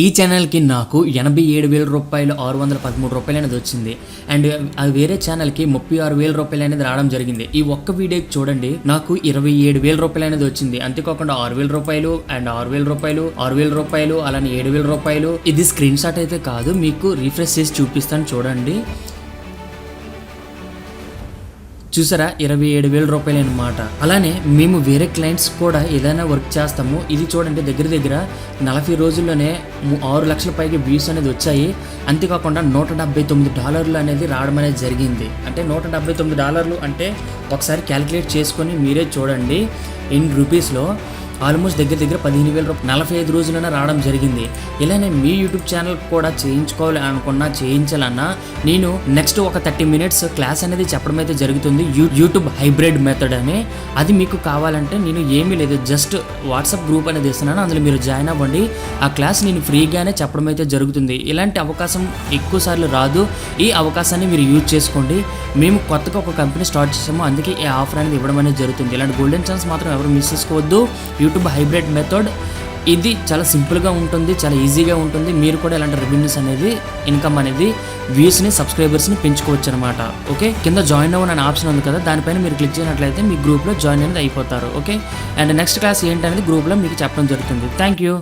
ఈ ఛానల్కి నాకు 87,000 రూపాయలు 613 రూపాయలు అనేది వచ్చింది. అండ్ అది వేరే ఛానల్కి 36,000 రూపాయలు అనేది రావడం జరిగింది. ఈ ఒక్క వీడియోకి చూడండి నాకు 27,000 రూపాయలు అనేది వచ్చింది. అంతేకాకుండా 6,000 రూపాయలు అండ్ 6,000 రూపాయలు 6,000 రూపాయలు అలానే 7,000 రూపాయలు. ఇది స్క్రీన్ షాట్ అయితే కాదు, మీకు రిఫ్రెష్ చేసి చూపిస్తాను చూడండి. చూసారా 27,000 రూపాయలు అనమాట. అలానే మేము వేరే క్లయింట్స్ కూడా ఏదైనా వర్క్ చేస్తాము. ఇది చూడండి దగ్గర దగ్గర 40 రోజుల్లోనే 6 లక్షల పైకి వ్యూస్ అనేది వచ్చాయి. అంతేకాకుండా $179 అనేది రావడం అనేది జరిగింది. అంటే $179 అంటే ఒకసారి క్యాలిక్యులేట్ చేసుకొని మీరే చూడండి. ఇన్ రూపీస్లో ఆల్మోస్ట్ దగ్గర దగ్గర 15,000 రూపాయలు 45 రోజులైనా రావడం జరిగింది. ఇలానే మీ యూట్యూబ్ ఛానల్ కూడా చేయించుకోవాలి అనుకున్నా చేయించాలన్నా నేను నెక్స్ట్ ఒక 30 మినిట్స్ క్లాస్ అనేది చెప్పడం అయితే జరుగుతుంది. యూట్యూబ్ హైబ్రిడ్ మెథడ్ అని. అది మీకు కావాలంటే నేను ఏమీ లేదు, జస్ట్ వాట్సాప్ గ్రూప్ అనేది ఇస్తున్నాను, అందులో మీరు జాయిన్ అవ్వండి. ఆ క్లాస్ నేను ఫ్రీగానే చెప్పడం అయితే జరుగుతుంది. ఇలాంటి అవకాశం ఎక్కువ సార్లు రాదు. ఈ అవకాశాన్ని మీరు యూజ్ చేసుకోండి. మేము కొత్తగా ఒక కంపెనీ స్టార్ట్ చేసాము, అందుకే ఈ ఆఫర్ అనేది ఇవ్వడం అనేది జరుగుతుంది. ఇలాంటి గోల్డెన్ ఛాన్స్ మాత్రం ఎవరు మిస్ చేసుకోవద్దు. యూట్యూబ్ హైబ్రిడ్ మెథడ్ ఇది చాలా సింపుల్గా ఉంటుంది, చాలా ఈజీగా ఉంటుంది. మీరు కూడా ఇలాంటి రెవెన్యూస్ అనేది ఇన్కమ్ అనేది వ్యూస్ని సబ్స్క్రైబర్స్ని పెంచుకోవచ్చు అనమాట. ఓకే, కింద జాయిన్ అవ్వని అనే ఆప్షన్ ఉంది కదా, దానిపైన మీరు క్లిక్ చేసినట్లయితే మీ గ్రూప్లో జాయిన్ అనేది అయిపోతారు. ఓకే, అండ్ నెక్స్ట్ క్లాస్ ఏంటనేది గ్రూప్లో మీకు చెప్పడం జరుగుతుంది. Thank you.